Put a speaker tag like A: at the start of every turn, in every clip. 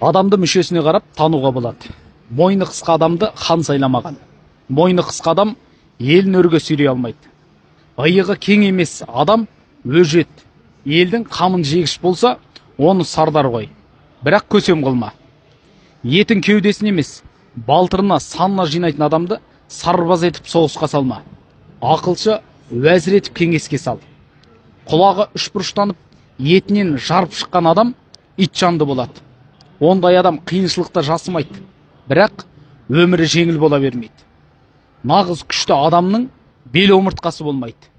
A: Адамды мүшесіне қарап тануға болады. Мойны қысқа адамды хан сайламаған. Мойны қысқа адам елін өрге сүйрей алмайды. Иығы кең емес адам өжет. Елдің қамын жегіш болса, оны сардар қой. Бірақ көсем қылма. Етін кеудесін емес, балтырына санына жинайтын адамды сарбаз етіп соғысқа салма. Ақылшы уәзір етіп кеңеске сал. Құлағы үшбұрыштанып, етінен жарып шыққан адам ит жанды болады. Ондай адам қиыншылықта жасымайды, бірақ өмірі жеңіл бола бермейді. Нағыз күшті адамның бел омыртқасы болмайды.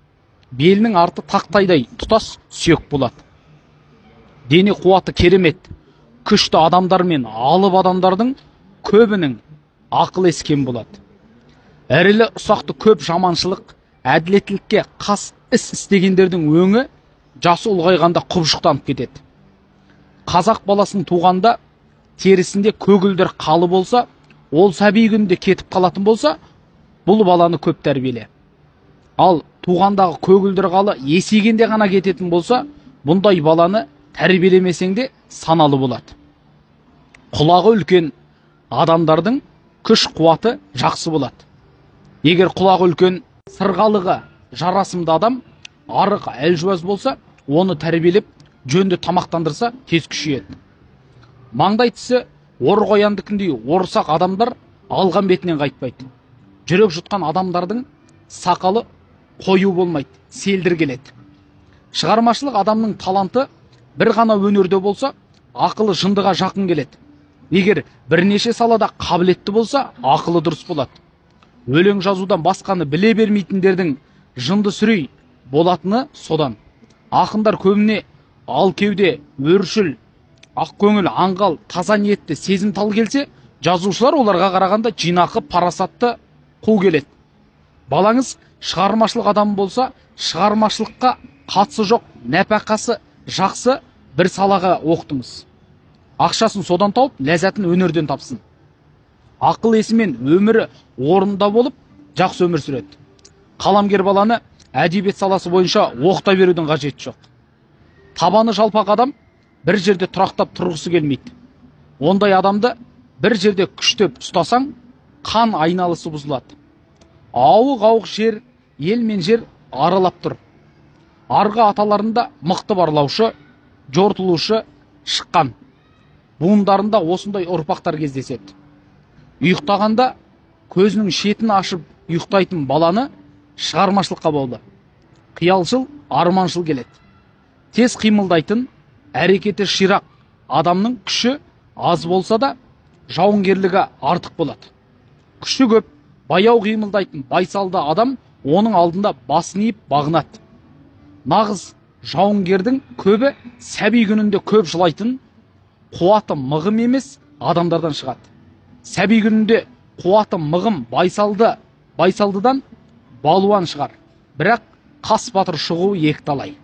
A: Белінің арты тақтайдай тұтас сүйек болады. Дене қуаты керемет. Күшті адамдар мен алып адамдардың көбінің ақыл ескен болады. Әрілі ұсақты көп жаманшылық, әділеттілікке қас іс істегендердің өңі жасы ұлғайғанда құбыжықтанып кетеді. Қазақ баласын туғанда терісінде көгілдір қалы болса, ол сәби күнде кетіп қалатын болса, бұл баланы көп тәрбиеле. Ал туғандағы көгілдір қалы есейгенде ғана кететін болса, бұндай баланы тәрбиелемесең де саналы болады. Құлағы үлкен адамдардың күш қуаты жақсы болады. Егер құлағы үлкен сырғалығы жарасымды адам арық әлжуаз болса, оны тәрбиелеп жөнді тамақтандырса тез күшейеді. Маңдай тісі ор қояндыкіндей орысақ адамдар алған бетінен қайтпайды. Жүрек жұтқан адамдардың сақалы қою болмайды, селдір келеді. Шығармашылық адамның таланты бір ғана өнерде болса, ақылы жындыға жақын келеді. Егер бірнеше салада қабілетті болса, ақылы дұрыс болады. Өлең жазудан басқаны біле бермейтіндердің жынды сүрей болатыны содан. Ақындар көбіне ал кеуде, өршіл, ақ көңіл, аңғал, таза ниетті, сезімтал келсе, жазушылар оларға қарағанда жинақы, парасатты қу келеді. Балаңыз шығармашылық адам болса, шығармашылыққа қатысы жоқ, нәпақасы жақсы бір салаға оқытыңыз. Ақшасын содан тауып, ләззатын өнерден тапсын. Ақыл есімен өмірі орында болып, жақсы өмір сүреді. Қаламгер баланы әдебиет саласы бойынша оқыта берудің қажеті жоқ. Табаны жалпақ адам бір жерде тұрақтап тұрғысы келмейді. Ондай адамды бір жерде күштеп ұстасаң, қан айналысы бұзылады. Ауық жер, ел мен жер аралап тұр. Арғы аталарында мықты барлаушы, жортылушы шыққан. Буындарында осындай ұрпақтар кездеседі. Ұйықтағанда көзінің шетін ашып ұйықтайтын баланы шығармашылыққа болды. Қиялшыл, арманшыл келеді. Тез қимылдайтын, әрекеті ширақ адамның күші аз болса да, жауынгерлігі артық болады. Күші көп, баяу қимылдайтын байсалды адам оның алдында басын иіп бағынады. Нағыз жауынгердің көбі сәби күнінде көп жылайтын, қуаты мығым емес адамдардан шығады. Сәби күнінде қуаты мығым байсалдыдан балуан шығар. Бірақ қас батыр шығуы екіталай.